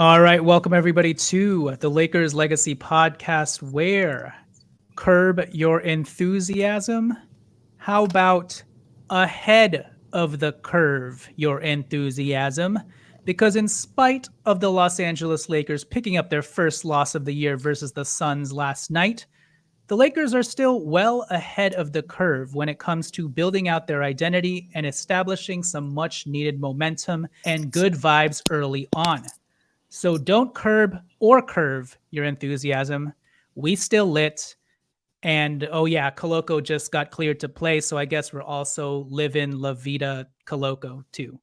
All right, welcome everybody to the Lakers Legacy Podcast, where curb your enthusiasm. How about ahead of the curve your enthusiasm? Because in spite of the Los Angeles Lakers picking up their first loss of the year versus the Suns last night, the Lakers are still well ahead of the curve when it comes to building out their identity and establishing some much needed momentum and good vibes early on. So don't curb or curve your enthusiasm. We still lit. And oh yeah, Coloco just got cleared to play. So I guess we're also living La Vida Coloco too.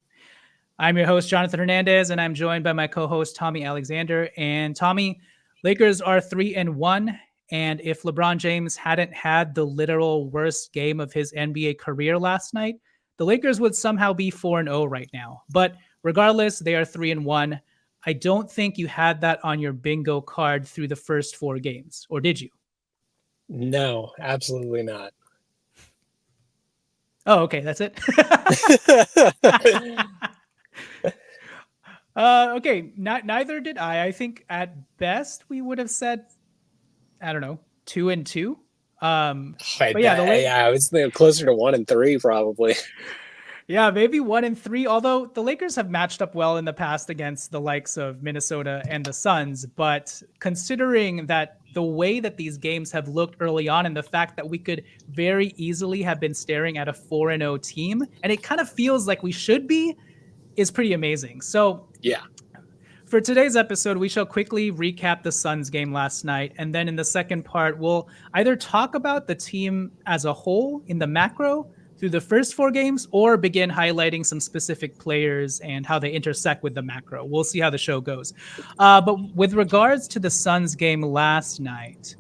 I'm your host, Jonathan Hernandez, and I'm joined by my co-host, Tommy Alexander. And Tommy, Lakers are 3-1. And if LeBron James hadn't had the literal worst game of his NBA career last night, the Lakers would somehow be 4-0 right now. But regardless, they are 3-1. I don't think you had that on your bingo card through the first 4 games, or did you? No, absolutely not. Oh, okay, that's it. Okay, neither did I. I think at best we would have said, I don't know, 2-2. But yeah, I was closer to 1-3 probably. Yeah, maybe 1-3. Although the Lakers have matched up well in the past against the likes of Minnesota and the Suns, but considering that the way that these games have looked early on and the fact that we could very easily have been staring at a 4-0 team, and it kind of feels like we should be, is pretty amazing. So yeah. For today's episode, we shall quickly recap the Suns game last night, and then in the second part, we'll either talk about the team as a whole in the macro through the first 4 games, or begin highlighting some specific players and how they intersect with the macro. We'll see how the show goes. But with regards to the Suns game last night,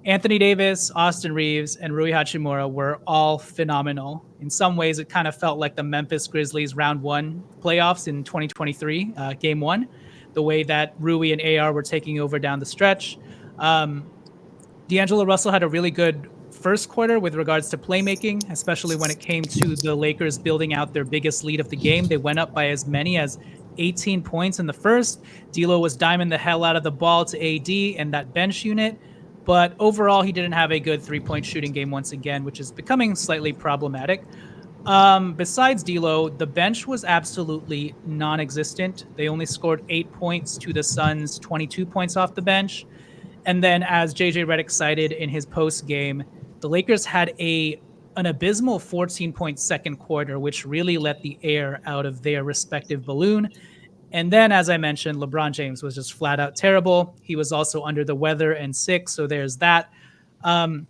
Anthony Davis, Austin Reaves, and Rui Hachimura were all phenomenal. In some ways, it kind of felt like the Memphis Grizzlies round 1 playoffs in 2023, game 1, the way that Rui and AR were taking over down the stretch. D'Angelo Russell had a really good first quarter with regards to playmaking, especially when it came to the Lakers building out their biggest lead of the game. They went up by as many as 18 points in the first. D'Lo was diming the hell out of the ball to AD and that bench unit. But overall, he didn't have a good three-point shooting game once again, which is becoming slightly problematic. Besides D'Lo, the bench was absolutely non-existent. They only scored 8 points to the Suns' 22 points off the bench. And then, as JJ Redick cited in his post game, the Lakers had an abysmal 14-point second quarter, which really let the air out of their respective balloon. And then, as I mentioned, LeBron James was just flat out terrible. He was also under the weather and sick, so there's that. But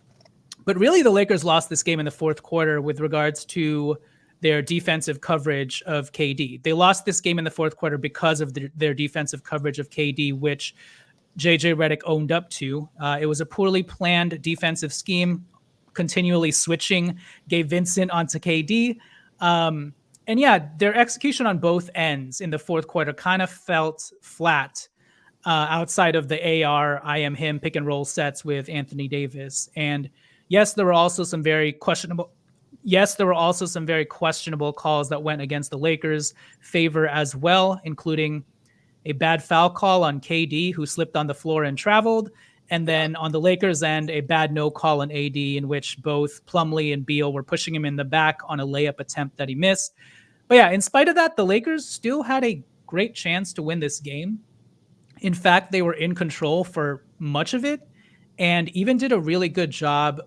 really, the Lakers lost this game in the fourth quarter with regards to their defensive coverage of KD. They lost this game in the fourth quarter because of their defensive coverage of KD, which JJ Redick owned up to. It was a poorly planned defensive scheme, continually switching Gabe Vincent onto KD. And yeah, their execution on both ends in the fourth quarter kind of felt flat outside of the AR, I am him pick and roll sets with Anthony Davis. And yes, there were also some very questionable calls that went against the Lakers' favor as well, including a bad foul call on KD, who slipped on the floor and traveled. And then on the Lakers' end, a bad no call on AD, in which both Plumlee and Beal were pushing him in the back on a layup attempt that he missed. But yeah, in spite of that, the Lakers still had a great chance to win this game. In fact, they were in control for much of it and even did a really good job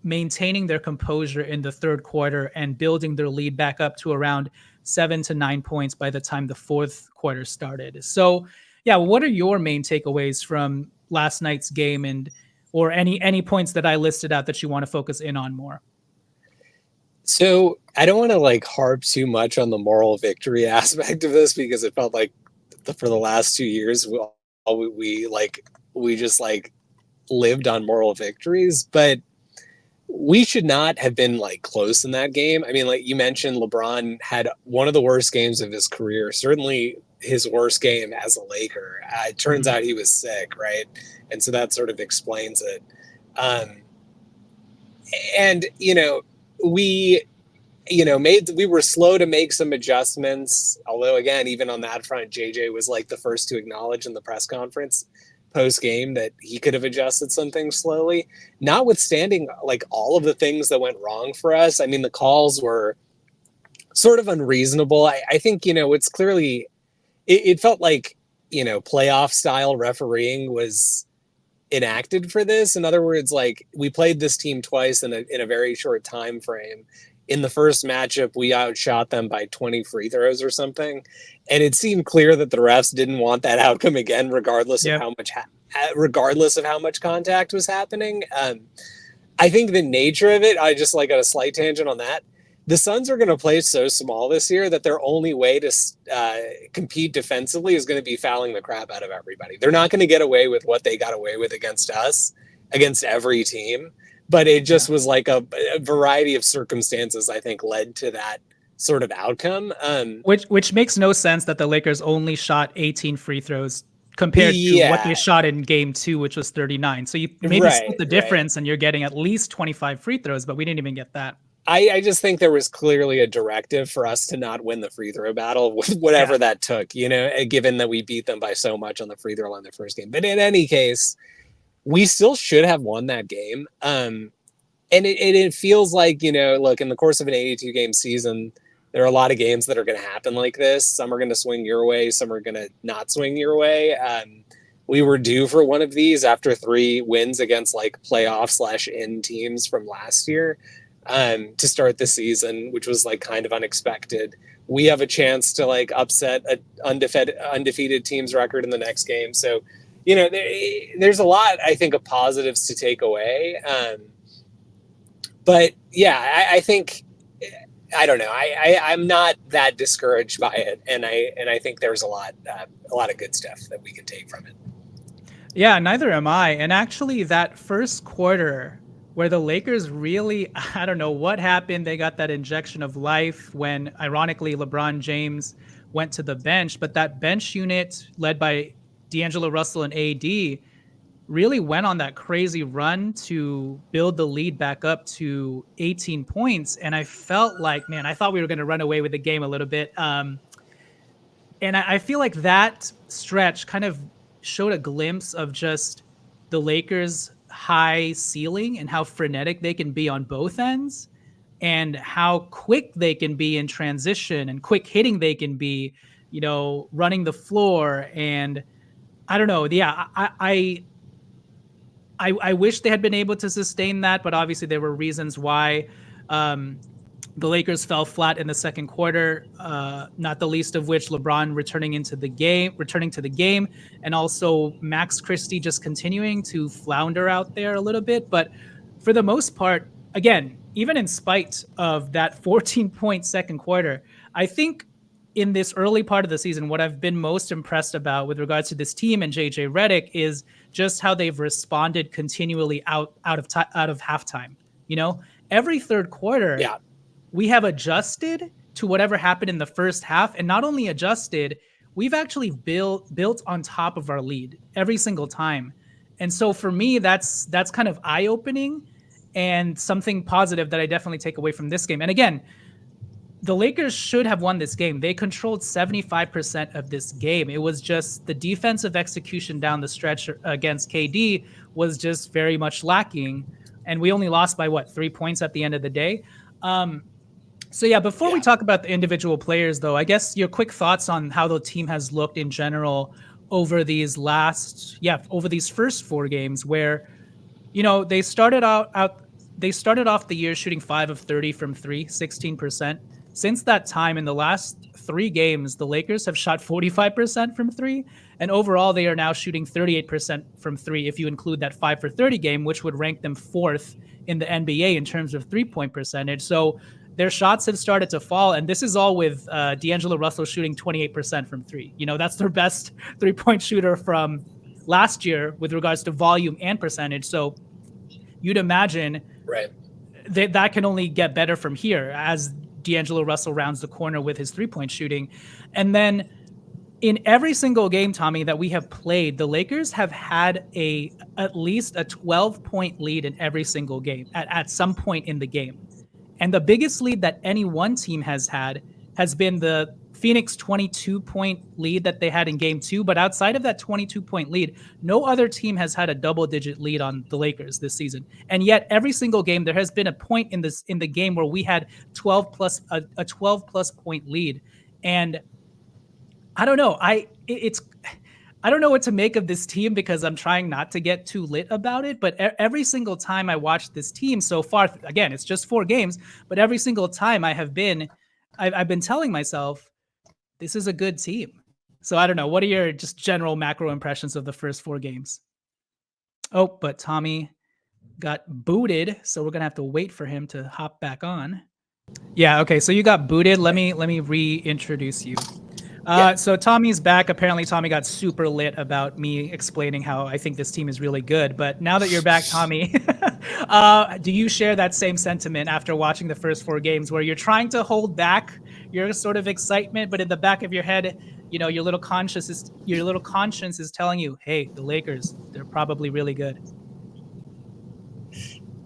maintaining their composure in the third quarter and building their lead back up to around 7 to 9 points by the time the fourth quarter started. So, yeah, what are your main takeaways from last night's game, or any points that I listed out that you want to focus in on more? So I don't want to harp too much on the moral victory aspect of this, because it felt like for the last 2 years we just lived on moral victories, but we should not have been close in that game. I mean, you mentioned, LeBron had one of the worst games of his career, certainly his worst game as a Laker. It turns out he was sick, right? And so that sort of explains it. And, we we were slow to make some adjustments. Although, again, even on that front, JJ was like the first to acknowledge in the press conference post game that he could have adjusted some things slowly. Notwithstanding, like all of the things that went wrong for us, I mean, the calls were sort of unreasonable. I think, it's clearly, it felt like, playoff style refereeing was enacted for this. In other words, like we played this team twice in a very short time frame. In the first matchup, we outshot them by 20 free throws or something, and it seemed clear that the refs didn't want that outcome again, regardless of how much contact was happening. I think the nature of it, I just like got a slight tangent on that. The Suns are going to play so small this year that their only way to compete defensively is going to be fouling the crap out of everybody. They're not going to get away with what they got away with against us, against every team. But it just was like a variety of circumstances, I think, led to that sort of outcome. Which makes no sense that the Lakers only shot 18 free throws compared to what they shot in game 2, which was 39. So you maybe split the difference and you're getting at least 25 free throws, but we didn't even get that. I just think there was clearly a directive for us to not win the free throw battle, whatever that took, given that we beat them by so much on the free throw line the first game. But in any case, we still should have won that game. And it feels like, look, in the course of an 82-game season, there are a lot of games that are going to happen like this. Some are going to swing your way. Some are going to not swing your way. We were due for one of these after 3 wins against like playoff/in teams from last year. To start the season, which was like kind of unexpected. We have a chance to like upset an undefeated team's record in the next game. So, there's a lot, I think, of positives to take away. But yeah, I think, I don't know. I'm not that discouraged by it. And I think there's a lot of good stuff that we can take from it. Yeah, neither am I. And actually that first quarter, where the Lakers really, I don't know what happened. They got that injection of life when, ironically, LeBron James went to the bench. But that bench unit led by D'Angelo Russell and AD really went on that crazy run to build the lead back up to 18 points. And I felt like, man, I thought we were going to run away with the game a little bit. And I feel like that stretch kind of showed a glimpse of just the Lakers' high ceiling and how frenetic they can be on both ends and how quick they can be in transition and quick hitting they can be, running the floor. And I don't know. Yeah, I wish they had been able to sustain that, but obviously there were reasons why the Lakers fell flat in the second quarter, not the least of which LeBron returning to the game, and also Max Christie just continuing to flounder out there a little bit. But for the most part, again, even in spite of that 14-point second quarter, I think in this early part of the season, what I've been most impressed about with regards to this team and JJ Redick is just how they've responded continually out of halftime. Every third quarter, we have adjusted to whatever happened in the first half, and not only adjusted, we've actually built on top of our lead every single time. And so for me, that's kind of eye-opening and something positive that I definitely take away from this game. And again, the Lakers should have won this game. They controlled 75% of this game. It was just the defensive execution down the stretch against KD was just very much lacking. And we only lost by 3 points at the end of the day. Before we talk about the individual players, though, I guess your quick thoughts on how the team has looked in general over these first 4 games, where, they started off the year shooting 5 of 30 from 3, 16%. Since that time, in the last 3 games, the Lakers have shot 45% from 3, and overall they are now shooting 38% from 3 if you include that 5 for 30 game, which would rank them 4th in the NBA in terms of 3-point percentage. So their shots have started to fall, and this is all with D'Angelo Russell shooting 28% from 3. That's their best 3-point shooter from last year with regards to volume and percentage. So you'd imagine that can only get better from here as D'Angelo Russell rounds the corner with his 3-point shooting. And then in every single game, Tommy, that we have played, the Lakers have had at least a 12-point lead in every single game at some point in the game. And the biggest lead that any one team has had has been the Phoenix 22-point lead that they had in game 2. But outside of that 22-point lead, no other team has had a double-digit lead on the Lakers this season. And yet every single game there has been a point in the game where we had 12 plus a 12 plus point lead. And I don't know. I don't know what to make of this team because I'm trying not to get too lit about it. But every single time I watch this team so far, again, it's just 4 games, but every single time I've been telling myself, this is a good team. So I don't know. What are your just general macro impressions of the first 4 games? Oh, but Tommy got booted, so we're gonna have to wait for him to hop back on. Yeah. Okay. So you got booted. Let me reintroduce you. So Tommy's back. Apparently, Tommy got super lit about me explaining how I think this team is really good. But now that you're back, Tommy, do you share that same sentiment after watching the first 4 games, where you're trying to hold back your sort of excitement, but in the back of your head, you know, your little conscience is telling you, "Hey, the Lakers, they're probably really good."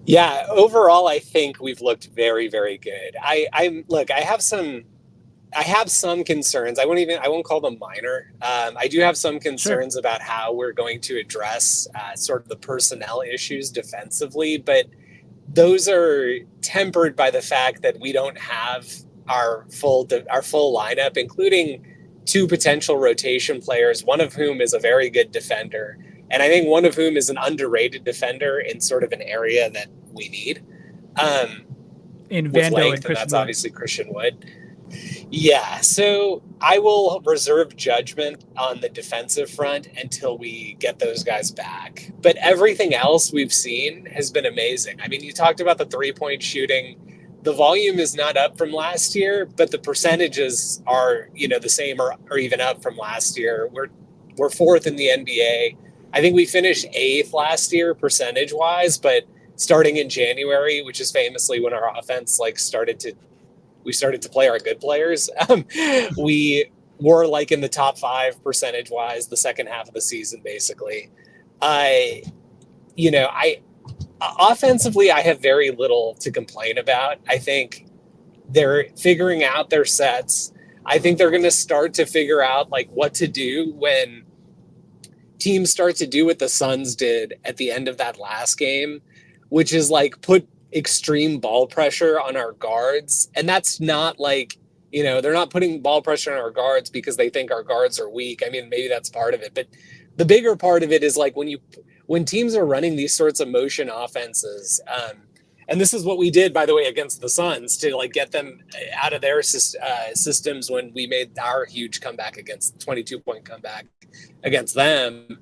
Yeah, overall, I think we've looked very, very good. I have some concerns. I won't call them minor. I do have some concerns about how we're going to address sort of the personnel issues defensively, but those are tempered by the fact that we don't have our full lineup, including 2 potential rotation players, one of whom is a very good defender, and I think one of whom is an underrated defender in sort of an area that we need. In with Vando length, and that's obviously Christian Wood. Yeah, so I will reserve judgment on the defensive front until we get those guys back. But everything else we've seen has been amazing. I mean, you talked about the 3-point shooting. The volume is not up from last year, but the percentages are, the same or even up from last year. We're 4th in the NBA. I think we finished 8th last year percentage-wise, but starting in January, which is famously when our offense we started to play our good players. We were like in the top 5 percentage wise the second half of the season, basically. Offensively, I have very little to complain about. I think they're figuring out their sets. I think they're going to start to figure out like what to do when teams start to do what the Suns did at the end of that last game, which is like put extreme ball pressure on our guards. And that's not like, they're not putting ball pressure on our guards because they think our guards are weak. I mean, maybe that's part of it, but the bigger part of it is like when teams are running these sorts of motion offenses, and this is what we did, by the way, against the Suns to like get them out of their systems when we made our huge comeback 22-point comeback against them,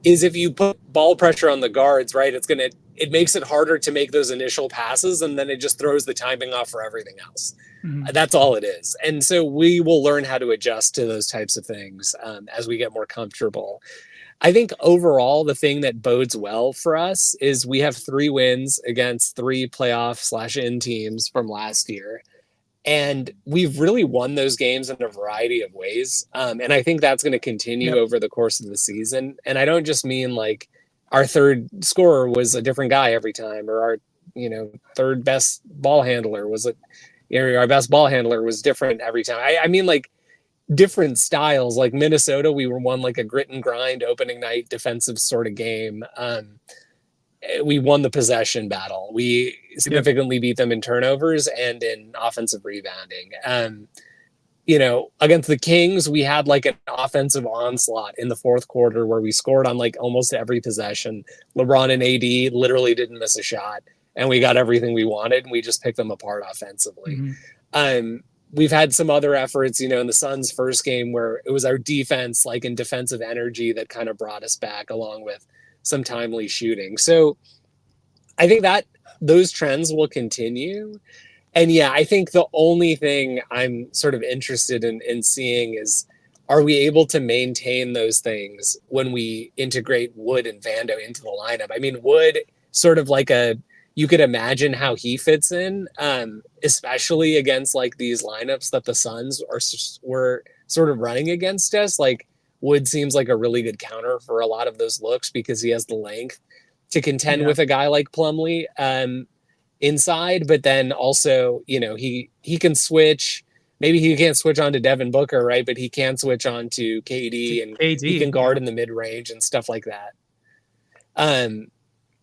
is if you put ball pressure on the guards, right, it makes it harder to make those initial passes, and then it just throws the timing off for everything else. Mm-hmm. That's all it is. And so we will learn how to adjust to those types of things as we get more comfortable. I think overall, the thing that bodes well for us is we have 3 wins against 3 playoff/in teams from last year. And we've really won those games in a variety of ways. And I think that's going to continue over the course of the season. And I don't just mean like our third scorer was a different guy every time, or our, third best ball handler our best ball handler was different every time. I mean like different styles. Like Minnesota, we were won like a grit and grind opening night defensive sort of game. We won the possession battle. We significantly beat them in turnovers and in offensive rebounding. Against the Kings, we had like an offensive onslaught in the 4th quarter where we scored on like almost every possession. LeBron and AD literally didn't miss a shot, and we got everything we wanted, and we just picked them apart offensively. Mm-hmm. We've had some other efforts, in the Suns' first game where it was our defense, like in defensive energy, that kind of brought us back, along with some timely shooting. So I think that those trends will continue. And yeah, I think the only thing I'm sort of interested in seeing is, are we able to maintain those things when we integrate Wood and Vando into the lineup? I mean, Wood sort of like you could imagine how he fits in, especially against like these lineups that the Suns were sort of running against us. Like Wood seems like a really good counter for a lot of those looks because he has the length to contend with a guy like Plumlee. inside, but then also, he can switch. Maybe he can't switch on to Devin Booker, right? But he can switch on to KD, and he can KD, guard in the mid range and stuff like that.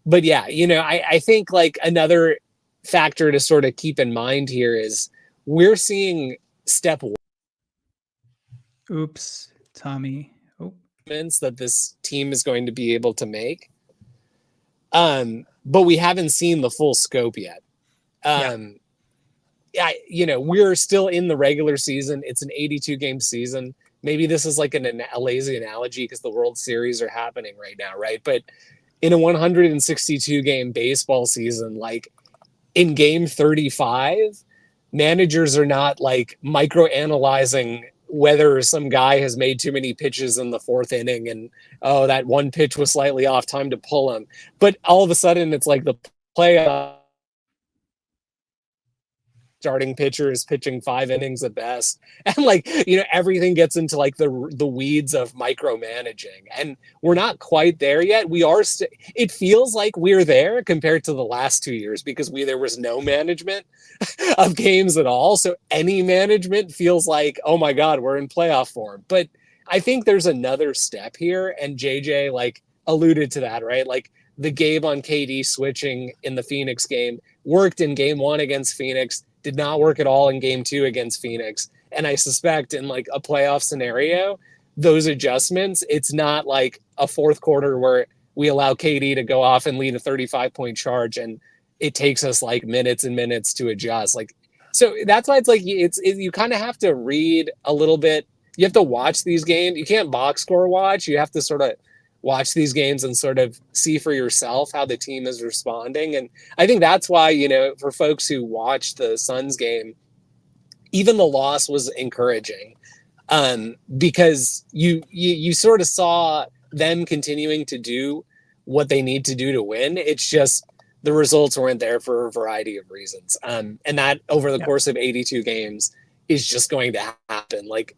But yeah, I think like another factor to sort of keep in mind here is we're seeing step Oops, Tommy. Oh, that this team is going to be able to make. But we haven't seen the full scope yet. We're still in the regular season. It's an 82 game season. Maybe this is like a lazy analogy because the World Series are happening right now, right? But in a 162 game baseball season, like in game 35, managers are not like micro-analyzing whether some guy has made too many pitches in the fourth inning and, oh, that one pitch was slightly off, time to pull him. But all of a sudden, it's like the playoff starting pitcher is pitching 5 innings at best, and like everything gets into like the weeds of micromanaging, and we're not quite there yet. We are it feels like we're there compared to the last 2 years because there was no management of games at all, so any management feels like, oh my god, we're in playoff form. But I think there's another step here, and JJ like alluded to that, right? Like the Gabe on KD switching in the Phoenix game worked in game 1 against Phoenix, did not work at all in game 2 against Phoenix. And I suspect in like a playoff scenario, those adjustments, it's not like a fourth quarter where we allow KD to go off and lead a 35-point charge and it takes us like minutes and minutes to adjust. Like, so that's why it's like, you kind of have to read a little bit. You have to watch these games. You can't box score watch. You have to sort of watch these games and sort of see for yourself how the team is responding. And I think that's why, for folks who watched the Suns game, even the loss was encouraging, because you sort of saw them continuing to do what they need to do to win. It's just the results weren't there for a variety of reasons. And that over the course of 82 games is just going to happen. Like,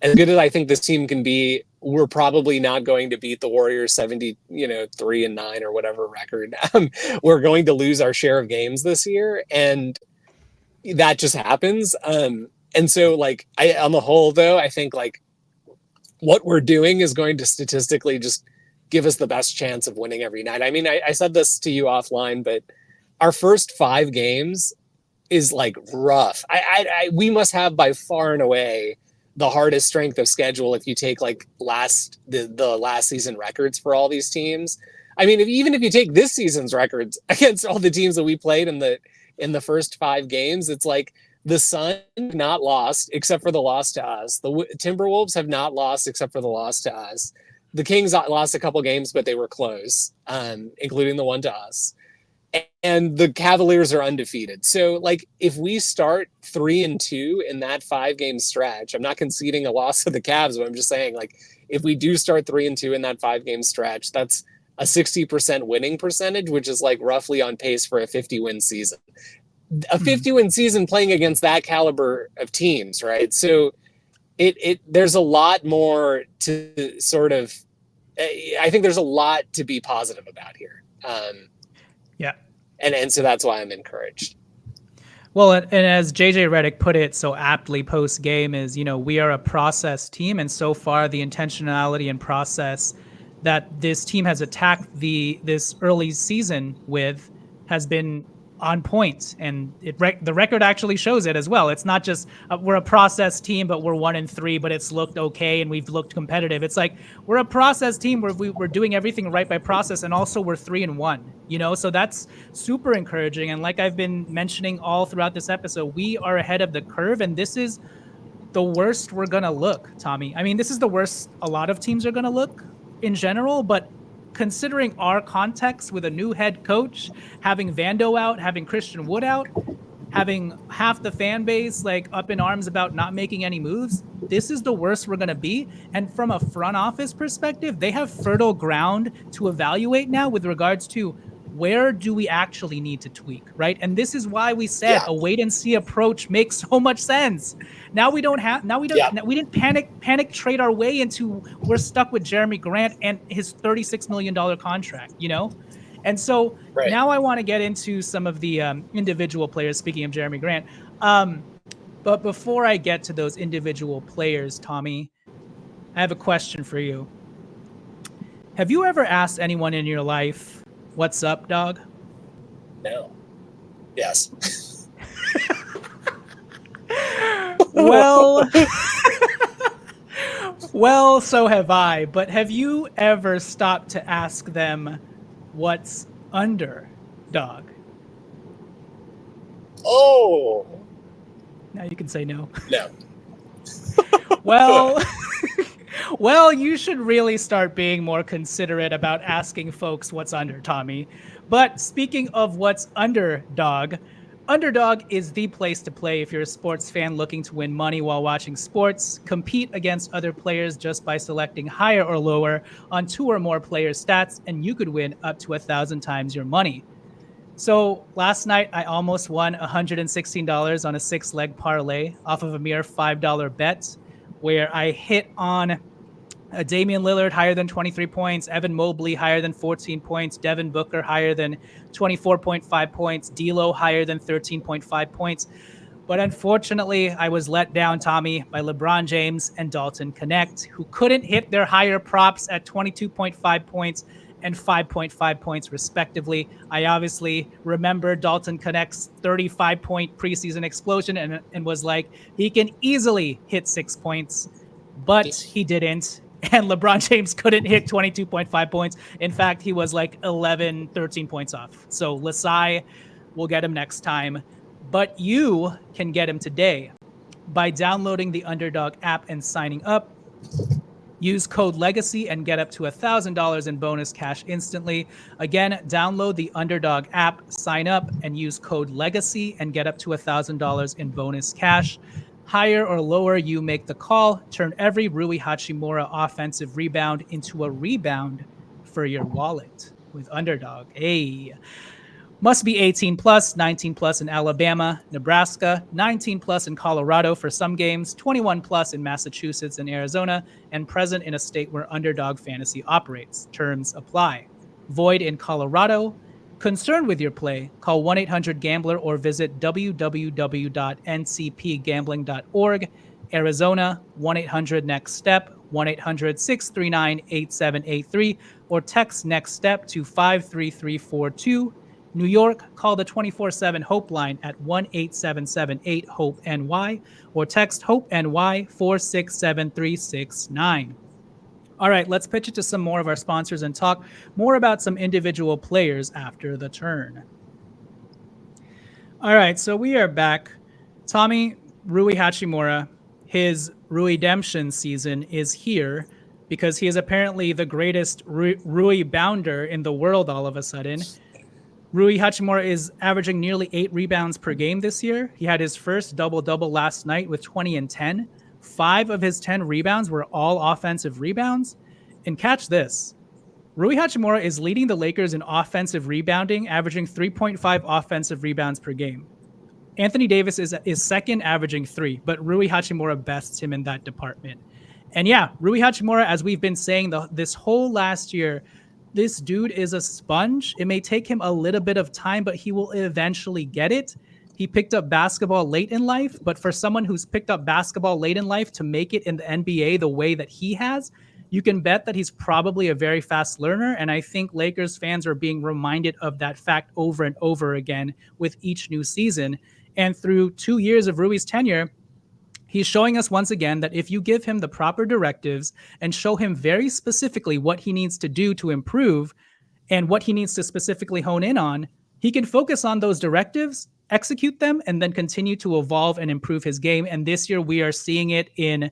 as good as I think this team can be, we're probably not going to beat the Warriors 73-9 or whatever record. We're going to lose our share of games this year, and that just happens. And so, like, on the whole, though, I think like what we're doing is going to statistically just give us the best chance of winning every night. I mean, I said this to you offline, but our first 5 games is like rough. We must have by far and away the hardest strength of schedule if you take like the last season records for all these teams. I mean, even if you take this season's records against all the teams that we played in the first 5 games, it's like the Suns not lost except for the loss to us. The Timberwolves have not lost except for the loss to us. The Kings lost a couple games, but they were close, including the one to us. And the Cavaliers are undefeated. So, like, if we start 3-2 in that 5 game stretch, I'm not conceding a loss to the Cavs, but I'm just saying, like, if we do start 3-2 in that 5 game stretch, that's a 60% winning percentage, which is like roughly on pace for a 50 win season. A 50 win season playing against that caliber of teams, right? So, there's a lot more to sort of. I think there's a lot to be positive about here. And so that's why I'm encouraged. Well, and as JJ Redick put it so aptly post game is, we are a process team. And so far the intentionality and process that this team has attacked this early season with has been on point. And the record actually shows it as well. It's not just we're a process team, but we're 1-3, but it's looked okay and we've looked competitive. It's like we're a process team where we're doing everything right by process, and also we're 3-1. So that's super encouraging. And like I've been mentioning all throughout this episode, we are ahead of the curve, and this is the worst we're gonna look, Tommy. I mean, this is the worst a lot of teams are gonna look in general, but considering our context with a new head coach, having Vando out, having Christian Wood out, having half the fan base like up in arms about not making any moves, this is the worst we're going to be. And from a front office perspective, they have fertile ground to evaluate now with regards to where do we actually need to tweak, right? And this is why we said a wait and see approach makes so much sense. Now we didn't panic trade our way into we're stuck with Jeremy Grant and his $36 million contract, And so Right. now I want to get into some of the individual players, speaking of Jeremy Grant. But before I get to those individual players, Tommy, I have a question for you. Have you ever asked anyone in your life, "What's up, dog?" No. Yes. Well, well, so have I. But have you ever stopped to ask them, "What's under, dog?" Oh. Now you can say no. No. Well, well, you should really start being more considerate about asking folks what's under, Tommy. But speaking of what's under, dog, Underdog is the place to play if you're a sports fan looking to win money while watching sports, compete against other players just by selecting higher or lower on 2 or more players' stats, and you could win up to 1,000 times your money. So last night, I almost won $116 on a 6-leg parlay off of a mere $5 bet, where I hit on Damian Lillard higher than 23 points, Evan Mobley higher than 14 points, Devin Booker higher than 24.5 points, D'Lo higher than 13.5 points. But unfortunately, I was let down, Tommy, by LeBron James and Dalton Connect, who couldn't hit their higher props at 22.5 points and 5.5 points, respectively. I obviously remember Dalton Connect's 35-point preseason explosion and was like, he can easily hit 6 points, but he didn't. And LeBron James couldn't hit 22.5 points. In fact, he was like 11, 13 points off. So Lasai, we'll get him next time. But you can get him today by downloading the Underdog app and signing up. Use code LEGACY and get up to $1,000 in bonus cash instantly. Again, download the Underdog app, sign up, and use code LEGACY and get up to $1,000 in bonus cash. Higher or lower, you make the call. Turn every Rui Hachimura offensive rebound into a rebound for your wallet with Underdog. Hey. Must be 18 plus, 19 plus in Alabama, Nebraska, 19 plus in Colorado for some games, 21 plus in Massachusetts and Arizona, and present in a state where Underdog Fantasy operates. Terms apply. Void in Colorado. Concerned with your play? Call 1-800-GAMBLER or visit www.ncpgambling.org. Arizona, 1-800-NEXT-STEP, 1-800-639-8783, or text NEXT STEP to 53342. New York, call the 24/7 Hope line at 1-877-8-HOPE-NY or text HOPE-NY 467369. All right, let's pitch it to some more of our sponsors and talk more about some individual players after the turn. All right, so we are back. Tommy, Rui Hachimura, his Rui-demption season is here because he is apparently the greatest Rui bounder in the world all of a sudden. Rui Hachimura is averaging nearly 8 rebounds per game this year. He had his first double-double last night with 20 and 10. 5 of his 10 rebounds were all offensive rebounds. And catch this. Rui Hachimura is leading the Lakers in offensive rebounding, averaging 3.5 offensive rebounds per game. Anthony Davis is second, averaging 3, but Rui Hachimura bests him in that department. And yeah, Rui Hachimura, as we've been saying this whole last year, this dude is a sponge. It may take him a little bit of time, but he will eventually get it. He picked up basketball late in life, but for someone who's picked up basketball late in life to make it in the NBA the way that he has, you can bet that he's probably a very fast learner. And I think Lakers fans are being reminded of that fact over and over again with each new season. And through 2 years of Rui's tenure, he's showing us once again that if you give him the proper directives and show him very specifically what he needs to do to improve and what he needs to specifically hone in on, he can focus on those directives, execute them, and then continue to evolve and improve his game. And this year we are seeing it in,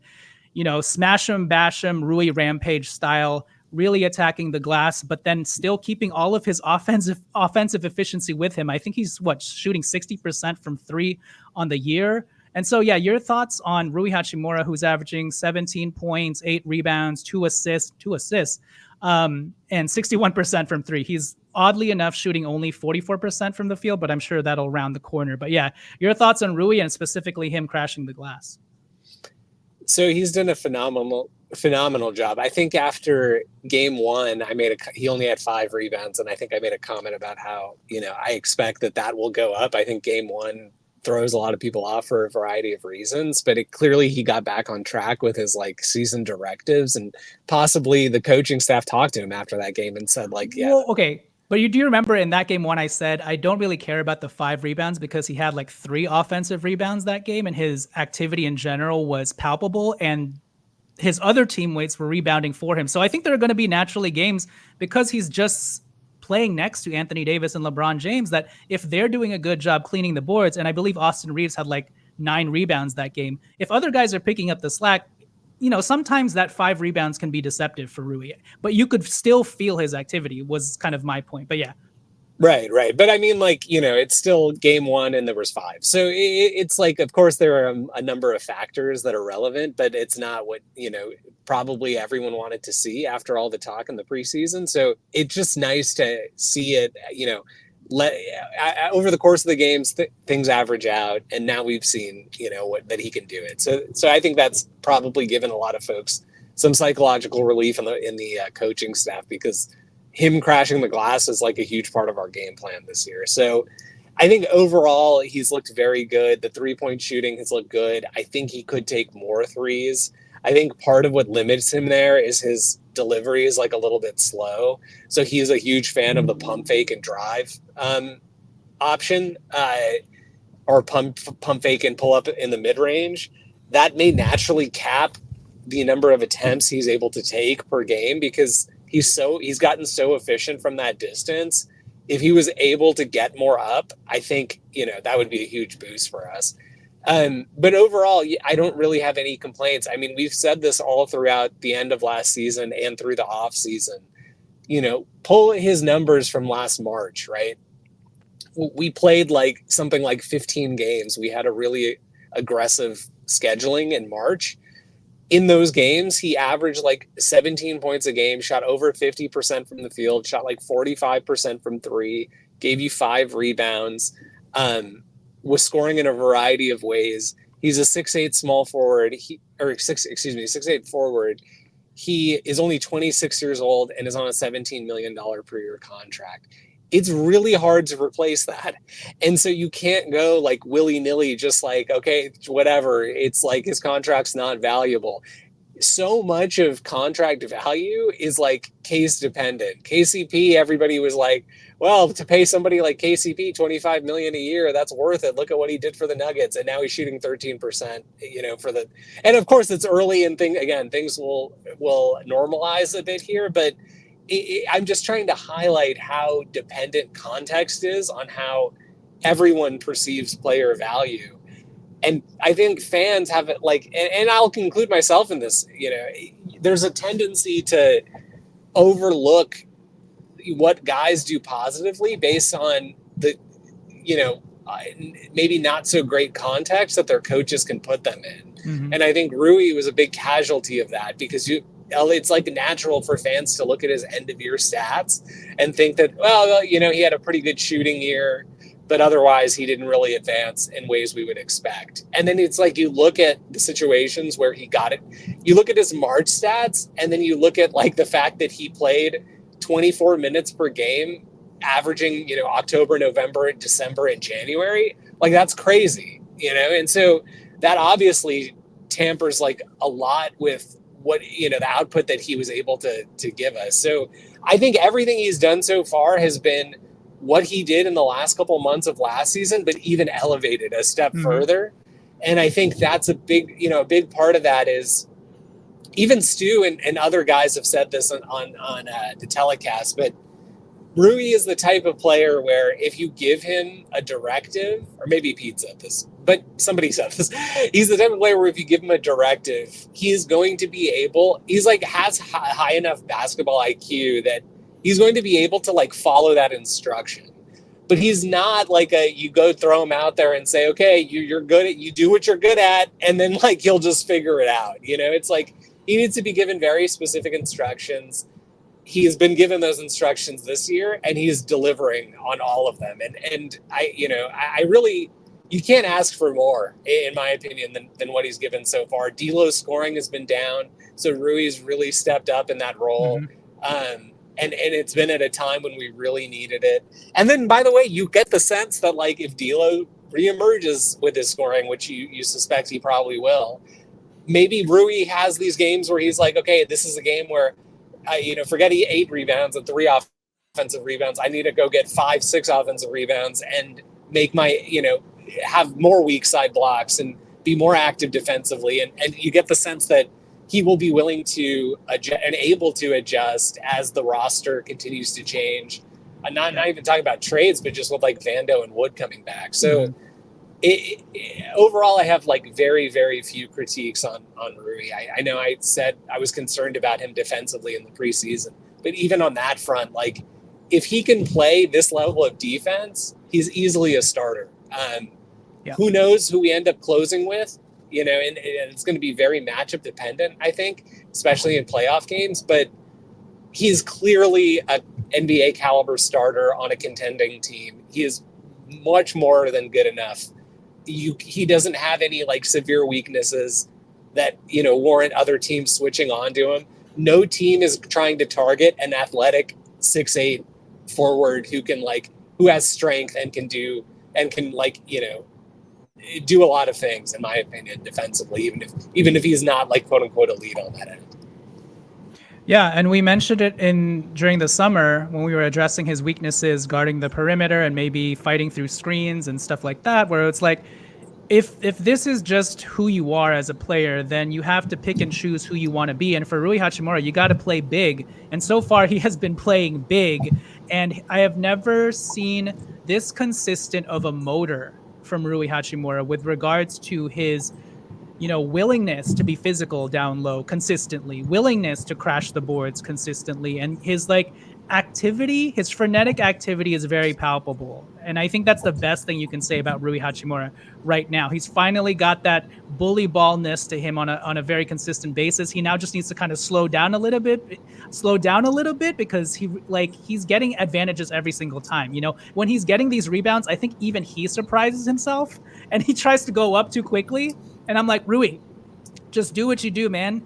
smash 'em, bash 'em, Rui Rampage style, really attacking the glass, but then still keeping all of his offensive efficiency with him. I think he's shooting 60% from 3 on the year. And so, yeah, your thoughts on Rui Hachimura, who's averaging 17 points, 8 rebounds, 2 assists, and 61% from 3. He's oddly enough shooting only 44% from the field, but I'm sure that'll round the corner. But yeah, your thoughts on Rui and specifically him crashing the glass. So he's done a phenomenal phenomenal job. I think after game one, he only had 5 rebounds, and I think I made a comment about how, I expect that will go up. I think game one throws a lot of people off for a variety of reasons, but clearly he got back on track with his season directives, and possibly the coaching staff talked to him after that game and said yeah. Well, okay. But do you remember in that game one, I said, I don't really care about the 5 rebounds because he had 3 offensive rebounds that game and his activity in general was palpable and his other teammates were rebounding for him. So I think there are going to be naturally games because he's just playing next to Anthony Davis and LeBron James that if they're doing a good job cleaning the boards, and I believe Austin Reaves had 9 rebounds that game, if other guys are picking up the slack, sometimes that 5 rebounds can be deceptive for Rui, but you could still feel his activity was kind of my point. But yeah. Right. But I mean, it's still game one and there was 5. So it's of course, there are a number of factors that are relevant, but it's not what, probably everyone wanted to see after all the talk in the preseason. So it's just nice to see it, over the course of the games, things average out. And now we've seen, that he can do it. So I think that's probably given a lot of folks some psychological relief in the coaching staff, because him crashing the glass is a huge part of our game plan this year. So I think overall he's looked very good. The 3-point shooting has looked good. I think he could take more threes. I think part of what limits him there is his delivery is a little bit slow. So he's a huge fan of the pump fake and drive option, or pump fake and pull up in the mid range. That may naturally cap the number of attempts he's able to take per game, because he's gotten so efficient from that distance. If he was able to get more up, I think, that would be a huge boost for us. But overall, I don't really have any complaints. I mean, we've said this all throughout the end of last season and through the off season, pull his numbers from last March, right? We played something like 15 games. We had a really aggressive scheduling in March. In those games, he averaged 17 points a game, shot over 50% from the field, shot 45% from 3, gave you 5 rebounds, was scoring in a variety of ways. He's a 6'8" small forward, 6'8" forward. He is only 26 years old and is on a $17 million per year contract. It's really hard to replace that. And so you can't go willy-nilly, just okay, whatever. It's his contract's not valuable. So much of contract value is case dependent. KCP, everybody was well, to pay somebody like KCP $25 million a year, that's worth it. Look at what he did for the Nuggets. And now he's shooting 13%, and of course it's early and things will normalize a bit here, but I'm just trying to highlight how dependent context is on how everyone perceives player value. And I think fans have it and I'll include myself in this, there's a tendency to overlook what guys do positively based on the, maybe not so great context that their coaches can put them in. Mm-hmm. And I think Rui was a big casualty of that, because it's natural for fans to look at his end of year stats and think that, well, he had a pretty good shooting year, but otherwise he didn't really advance in ways we would expect. And then it's you look at the situations where he got it. You look at his March stats, and then you look at the fact that he played 24 minutes per game, averaging, October, November, December, and January. That's crazy, And so that obviously tampers a lot with what, the output that he was able to give us. So I think everything he's done so far has been what he did in the last couple of months of last season, but even elevated a step further. And I think that's a big part of that is, even Stu and other guys have said this on the telecast, but Rui is the type of player where if you give him a directive, or maybe Pete said this, but somebody said this, he's the type of player where if you give him a directive, he is going to be able, has high enough basketball IQ that he's going to be able to follow that instruction. But he's not you go throw him out there and say, okay, you're good at, you do what you're good at, and then he'll just figure it out. It's he needs to be given very specific instructions. He has been given those instructions this year, and he is delivering on all of them. And I really you can't ask for more, in my opinion, than what he's given so far. D'Lo's scoring has been down, so Rui's really stepped up in that role. And it's been at a time when we really needed it. And then, by the way, you get the sense that, like, if D'Lo reemerges with his scoring, which you suspect he probably will, maybe Rui has these games where he's like, okay, this is a game where, forget 8 rebounds and 3 offensive rebounds. I need to go get 5, 6 offensive rebounds and make my, have more weak side blocks and be more active defensively. And you get the sense that he will be willing to adjust and able to adjust as the roster continues to change. I'm not even talking about trades, but just with like Vando and Wood coming back. So overall, I have like very, very few critiques on Rui. I know I said I was concerned about him defensively in the preseason, but even on that front, like if he can play this level of defense, he's easily a starter. Who knows who we end up closing with, and it's going to be very matchup dependent, I think, especially in playoff games, but he's clearly an NBA caliber starter on a contending team. He is much more than good enough. He doesn't have any like severe weaknesses that, warrant other teams switching on to him. No team is trying to target an athletic 6'8" forward who has strength and can do a lot of things, in my opinion, defensively, even if he's not like quote unquote elite on that end. Yeah, and we mentioned it during the summer when we were addressing his weaknesses guarding the perimeter and maybe fighting through screens and stuff like that, where it's like, if this is just who you are as a player, then you have to pick and choose who you want to be. And for Rui Hachimura, you got to play big. And so far, he has been playing big. And I have never seen this consistent of a motor from Rui Hachimura with regards to his willingness to be physical down low consistently, willingness to crash the boards consistently, and his activity, his frenetic activity is very palpable. And I think that's the best thing you can say about Rui Hachimura right now. He's finally got that bully ballness to him on a very consistent basis. He now just needs to kind of slow down a little bit because he's getting advantages every single time. When he's getting these rebounds, I think even he surprises himself and he tries to go up too quickly. And I'm like, Rui, just do what you do, man.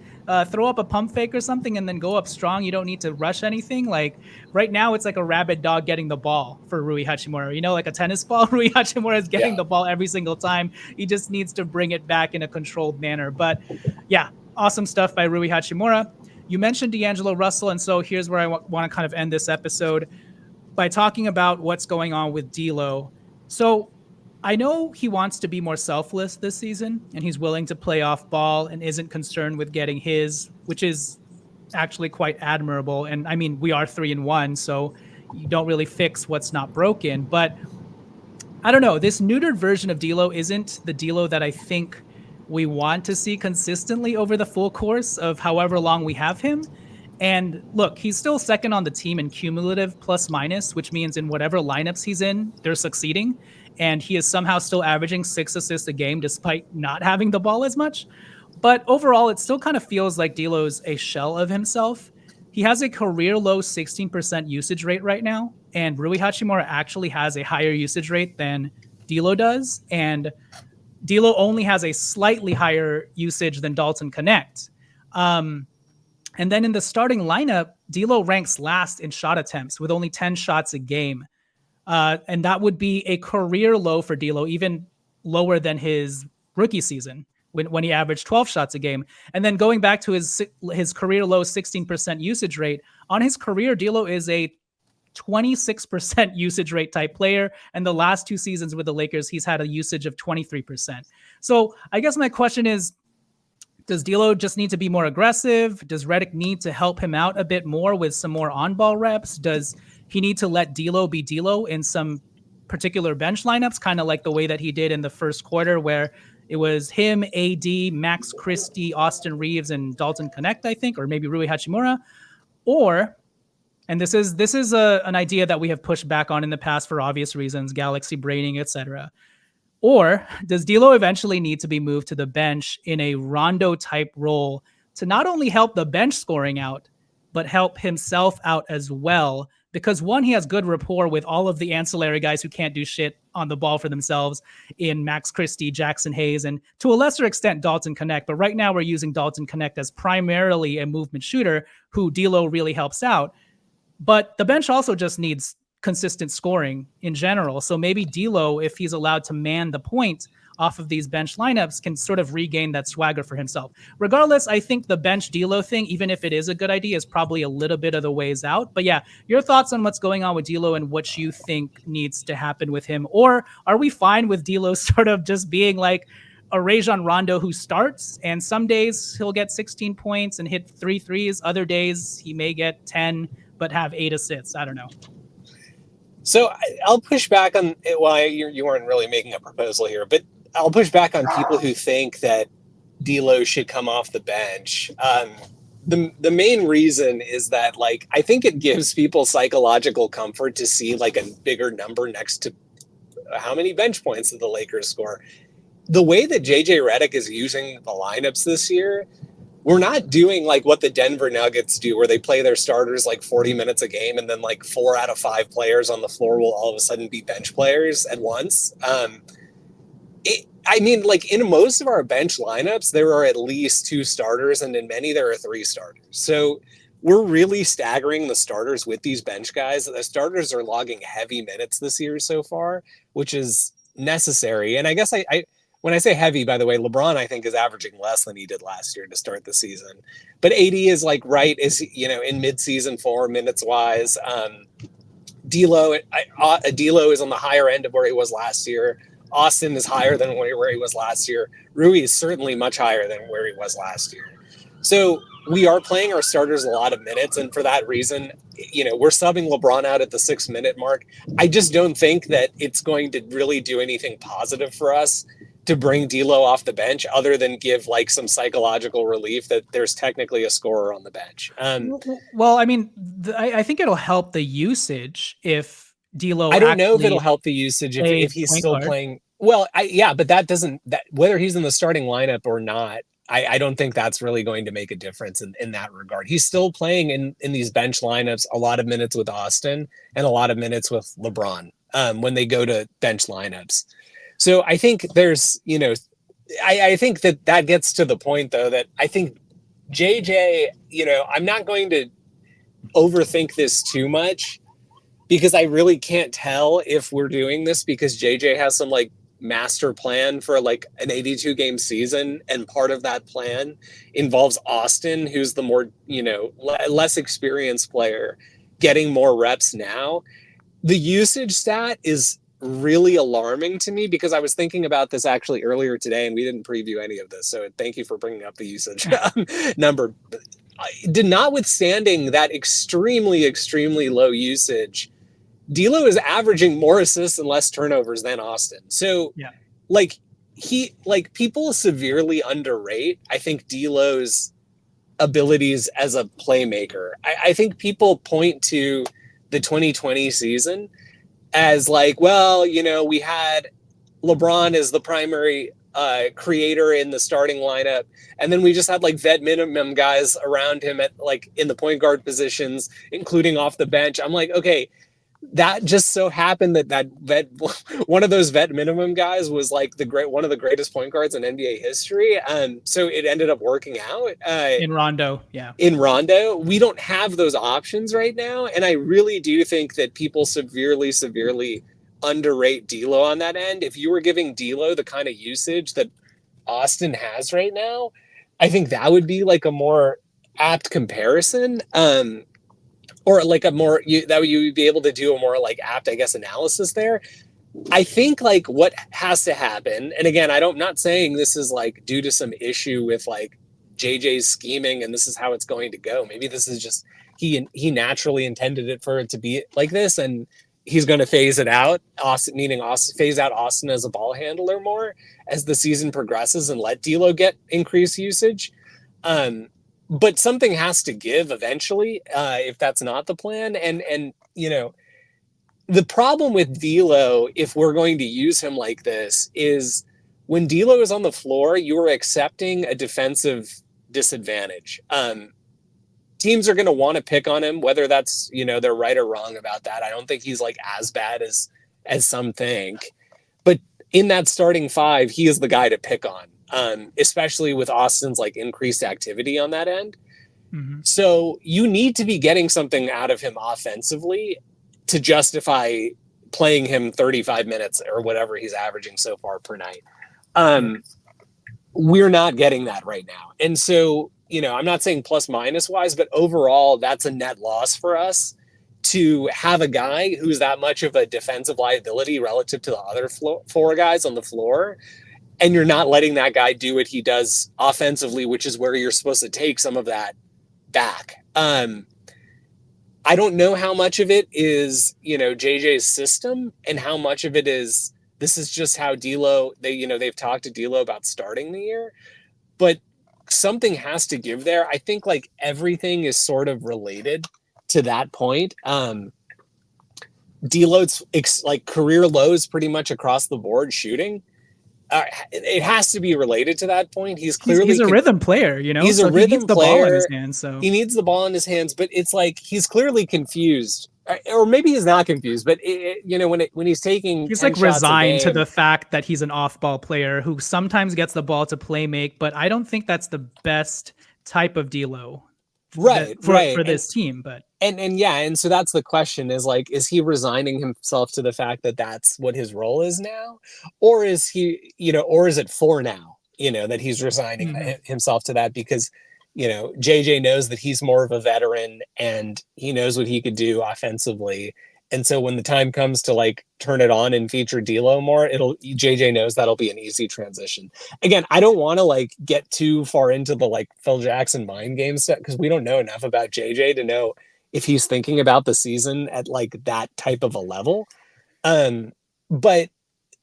Throw up a pump fake or something and then go up strong. You don't need to rush anything. Like right now, it's like a rabid dog getting the ball for Rui Hachimura. Like a tennis ball. Rui Hachimura is getting the ball every single time. He just needs to bring it back in a controlled manner. But yeah, awesome stuff by Rui Hachimura. You mentioned D'Angelo Russell, and so here's where I want to kind of end this episode by talking about what's going on with D'Lo. So I know he wants to be more selfless this season, and he's willing to play off ball and isn't concerned with getting his, which is actually quite admirable. And I mean, we are 3-1, so you don't really fix what's not broken. But I don't know, this neutered version of D'Lo isn't the D'Lo that I think we want to see consistently over the full course of however long we have him. And look, he's still second on the team in cumulative plus minus, which means in whatever lineups he's in, they're succeeding. And he is somehow still averaging 6 assists a game despite not having the ball as much. But overall, it still kind of feels like D'Lo's a shell of himself. He has a career low 16% usage rate right now. And Rui Hachimura actually has a higher usage rate than D'Lo does. And D'Lo only has a slightly higher usage than Dalton Connect. And then in the starting lineup, D'Lo ranks last in shot attempts with only 10 shots a game. And that would be a career low for D'Lo, even lower than his rookie season when he averaged 12 shots a game. And then going back to his career low 16% usage rate, on his career, D'Lo is a 26% usage rate type player. And the last 2 seasons with the Lakers, he's had a usage of 23%. So I guess my question is, does D'Lo just need to be more aggressive? Does Redick need to help him out a bit more with some more on-ball reps? Does he need to let D'Lo be D'Lo in some particular bench lineups, kind of like the way that he did in the first quarter, where it was him, AD, Max Christie, Austin Reaves, and Dalton Connect, I think, or maybe Rui Hachimura? Or, and this is an idea that we have pushed back on in the past for obvious reasons, galaxy braining, etc. Or does D'Lo eventually need to be moved to the bench in a Rondo type role to not only help the bench scoring out, but help himself out as well. Because one, he has good rapport with all of the ancillary guys who can't do shit on the ball for themselves in Max Christie, Jackson Hayes, and to a lesser extent, Dalton Connect. But right now we're using Dalton Connect as primarily a movement shooter who D'Lo really helps out. But the bench also just needs consistent scoring in general. So maybe D'Lo, if he's allowed to man the point off of these bench lineups, can sort of regain that swagger for himself. Regardless, I think the bench D'Lo thing, even if it is a good idea, is probably a little bit of the ways out. But yeah, your thoughts on what's going on with D'Lo and what you think needs to happen with him? Or are we fine with D'Lo sort of just being like a Rajon Rondo who starts, and some days he'll get 16 points and hit 3 threes. Other days he may get 10, but have 8 assists. I don't know. So I'll push back on it. Well, you weren't really making a proposal here, but I'll push back on people who think that D'Lo should come off the bench. The main reason is that, like, I think it gives people psychological comfort to see like a bigger number next to how many bench points did the Lakers score. The way that JJ Redick is using the lineups this year, we're not doing like what the Denver Nuggets do, where they play their starters like 40 minutes a game, and then like 4 out of 5 players on the floor will all of a sudden be bench players at once. I mean, like in most of our bench lineups, there are at least 2 starters, and in many there are 3 starters. So we're really staggering the starters with these bench guys. The starters are logging heavy minutes this year so far, which is necessary. And I guess I when I say heavy, by the way, LeBron, I think, is averaging less than he did last year to start the season. But AD is like in mid-season form minutes wise. D'Lo is on the higher end of where he was last year. Austin is higher than where he was last year. Rui is certainly much higher than where he was last year. So we are playing our starters a lot of minutes, and for that reason, we're subbing LeBron out at the 6-minute mark. I just don't think that it's going to really do anything positive for us to bring D'Lo off the bench, other than give like some psychological relief that there's technically a scorer on the bench. Well, I mean, I think it'll help the usage if D'Lo. I don't know if it'll help the usage if he's still playing. Well, but that doesn't, whether he's in the starting lineup or not, I don't think that's really going to make a difference in that regard. He's still playing in these bench lineups a lot of minutes with Austin and a lot of minutes with LeBron when they go to bench lineups. So I think there's, I think that gets to the point, though, that I think JJ, I'm not going to overthink this too much, because I really can't tell if we're doing this because JJ has some like master plan for like an 82 game season, and part of that plan involves Austin, who's the more less experienced player, getting more reps now. The usage stat is really alarming to me, because I was thinking about this actually earlier today, and we didn't preview any of this, so thank you for bringing up the usage number. Notwithstanding that extremely low usage, D'Lo is averaging more assists and less turnovers than Austin. So, people severely underrate, I think, D'Lo's abilities as a playmaker. I think people point to the 2020 season as like, well, we had LeBron as the primary creator in the starting lineup, and then we just had like vet minimum guys around him at like in the point guard positions, including off the bench. I'm like, okay, that just so happened that vet, one of those vet minimum guys was like one of the greatest point guards in NBA history. So it ended up working out in Rondo. Yeah. In Rondo, we don't have those options right now. And I really do think that people severely underrate D'Lo on that end. If you were giving D'Lo the kind of usage that Austin has right now, I think that would be like a more apt comparison. Or like you would be able to do a more like apt, I guess, analysis there. I think like what has to happen, and again, I'm not saying this is like due to some issue with like JJ's scheming and this is how it's going to go. Maybe this is just he naturally intended it for it to be like this, and he's going to phase it out. Phase out Austin as a ball handler more as the season progresses and let D'Lo get increased usage. But something has to give eventually, if that's not the plan. And the problem with D'Lo, if we're going to use him like this, is when D'Lo is on the floor, you are accepting a defensive disadvantage. teams are going to want to pick on him, whether that's, they're right or wrong about that. I don't think he's like as bad as some think, but in that starting five, he is the guy to pick on, especially with Austin's like increased activity on that end. Mm-hmm. So you need to be getting something out of him offensively to justify playing him 35 minutes or whatever he's averaging so far per night. We're not getting that right now. And so, I'm not saying plus minus wise, but overall, that's a net loss for us to have a guy who's that much of a defensive liability relative to the other four guys on the floor. And you're not letting that guy do what he does offensively, which is where you're supposed to take some of that back. I don't know how much of it is, JJ's system and how much of it is, this is just how D'Lo, they've talked to D'Lo about starting the year, but something has to give there. I think like everything is sort of related to that point. D'Lo's like career lows pretty much across the board shooting. It has to be related to that point. He's a rhythm player, He's a rhythm he needs the player. Ball in his hands, so he needs the ball in his hands. But it's like he's clearly confused, or maybe he's not confused. But when he's taking, he's like resigned to the fact that he's an off-ball player who sometimes gets the ball to play make. But I don't think that's the best type of D'Lo, for this team. But and so that's the question: is he resigning himself to the fact that that's what his role is now, or is he, or is it for now, that he's resigning himself to that because, JJ knows that he's more of a veteran and he knows what he could do offensively. And so when the time comes to like turn it on and feature D'Lo more, JJ knows that'll be an easy transition. Again, I don't want to like get too far into the like Phil Jackson mind game stuff because we don't know enough about JJ to know if he's thinking about the season at like that type of a level. But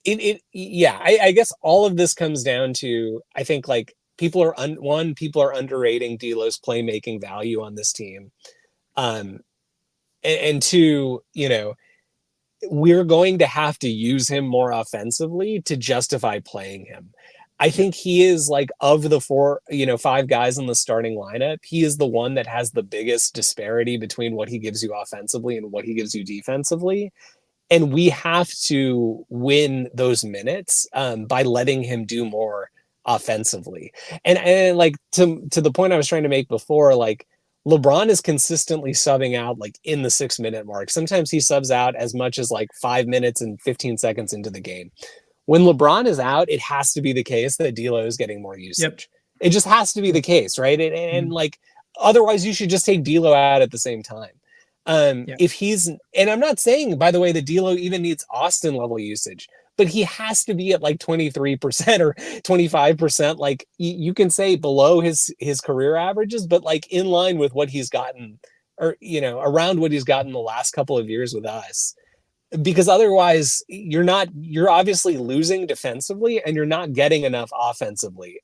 I guess all of this comes down to, I think like people are underrating D'Lo's playmaking value on this team. And two, we're going to have to use him more offensively to justify playing him. I think he is like of the five guys in the starting lineup, he is the one that has the biggest disparity between what he gives you offensively and what he gives you defensively. And we have to win those minutes by letting him do more offensively. And like to the point I was trying to make before, like LeBron is consistently subbing out like in the 6-minute mark. Sometimes he subs out as much as like 5 minutes and 15 seconds into the game. When LeBron is out, it has to be the case that D'Lo is getting more usage. Yep. It just has to be the case, right? And like otherwise, you should just take D'Lo out at the same time. If he's, and I'm not saying, by the way, that D'Lo even needs Austin level usage, but he has to be at like 23% or 25%. Like you can say below his career averages, but like in line with what he's gotten, or around what he's gotten the last couple of years with us. Because otherwise you're obviously losing defensively and you're not getting enough offensively.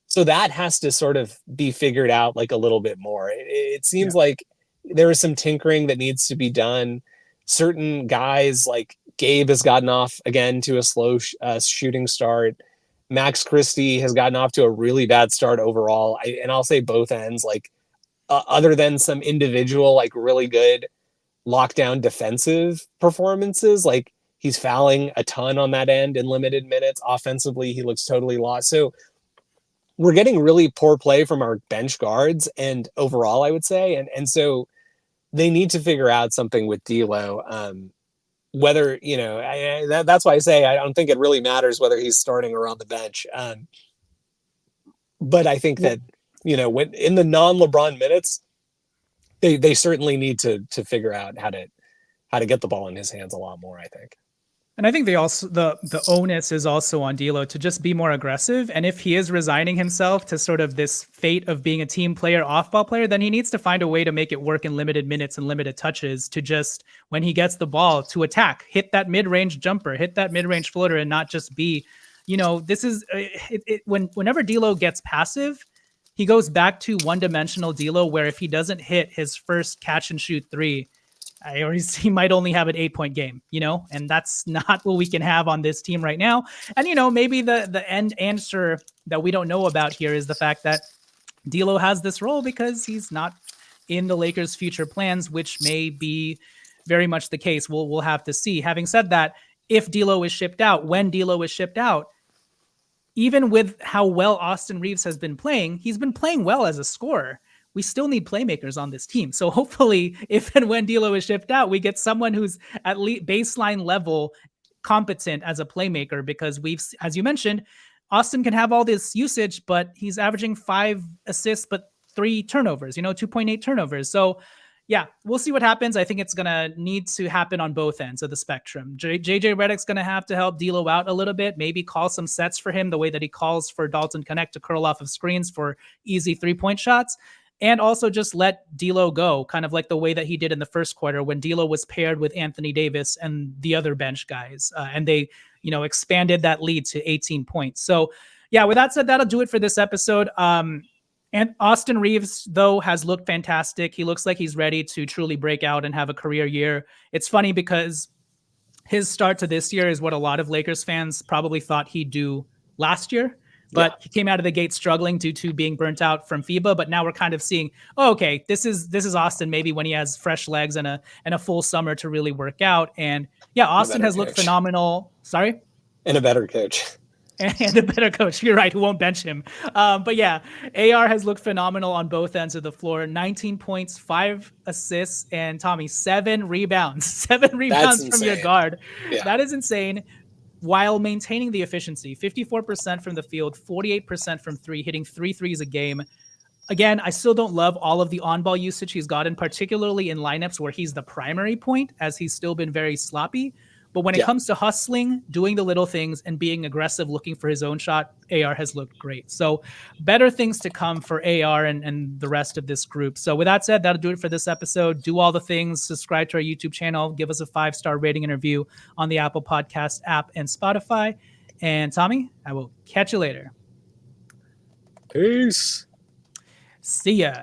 So that has to sort of be figured out like a little bit more. It seems like there is some tinkering that needs to be done. Certain guys like Gabe has gotten off again to a slow shooting start. Max Christie has gotten off to a really bad start overall. And I'll say both ends, like other than some individual, like really good lockdown defensive performances, like he's fouling a ton on that end in limited minutes. Offensively, he looks totally lost. So we're getting really poor play from our bench guards and overall, I would say. And so they need to figure out something with D'Lo. Whether, that's why I say I don't think it really matters whether he's starting or on the bench. But I think that, when in the non-LeBron minutes, they certainly need to figure out how to get the ball in his hands a lot more, I think. And I think they also the onus is also on D'Lo to just be more aggressive. And if he is resigning himself to sort of this fate of being a team player, off-ball player, then he needs to find a way to make it work in limited minutes and limited touches to just, when he gets the ball, to attack, hit that mid-range jumper, hit that mid-range floater, and not just be, this is whenever D'Lo gets passive, he goes back to one-dimensional D'Lo, where if he doesn't hit his first catch and shoot three, he might only have an 8-point game, and that's not what we can have on this team right now. And, maybe the end answer that we don't know about here is the fact that D'Lo has this role because he's not in the Lakers' future plans, which may be very much the case. We'll have to see. Having said that, if D'Lo is shipped out, when D'Lo is shipped out, even with how well Austin Reaves has been playing, he's been playing well as a scorer. We still need playmakers on this team. So hopefully, if and when D'Lo is shipped out, we get someone who's at least baseline level competent as a playmaker, because as you mentioned, Austin can have all this usage, but he's averaging 5 assists, but 3 turnovers, 2.8 turnovers. So yeah, we'll see what happens. I think it's going to need to happen on both ends of the spectrum. JJ Redick's going to have to help D'Lo out a little bit, maybe call some sets for him the way that he calls for Dalton Connect to curl off of screens for easy 3-point shots. And also just let D'Lo go, kind of like the way that he did in the first quarter when D'Lo was paired with Anthony Davis and the other bench guys. And they, expanded that lead to 18 points. So yeah, with that said, that'll do it for this episode. And Austin Reaves, though, has looked fantastic. He looks like he's ready to truly break out and have a career year. It's funny because his start to this year is what a lot of Lakers fans probably thought he'd do last year. But he came out of the gate struggling due to being burnt out from FIBA. But now we're kind of seeing, okay, this is Austin maybe when he has fresh legs and a full summer to really work out. And yeah, Austin has looked phenomenal. Sorry? And a better coach. And a better coach. You're right, who won't bench him. But yeah, AR has looked phenomenal on both ends of the floor. 19 points, 5 assists, and Tommy, 7 rebounds. 7 rebounds from your guard. Yeah. That is insane. While maintaining the efficiency, 54% from the field, 48% from 3, hitting 3 threes a game. Again, I still don't love all of the on-ball usage he's gotten, particularly in lineups where he's the primary point, as he's still been very sloppy. But when it comes to hustling, doing the little things, and being aggressive, looking for his own shot, AR has looked great. So better things to come for AR and the rest of this group. So with that said, that'll do it for this episode. Do all the things, subscribe to our YouTube channel, give us a 5-star rating and review on the Apple Podcast app and Spotify. And Tommy, I will catch you later. Peace. See ya.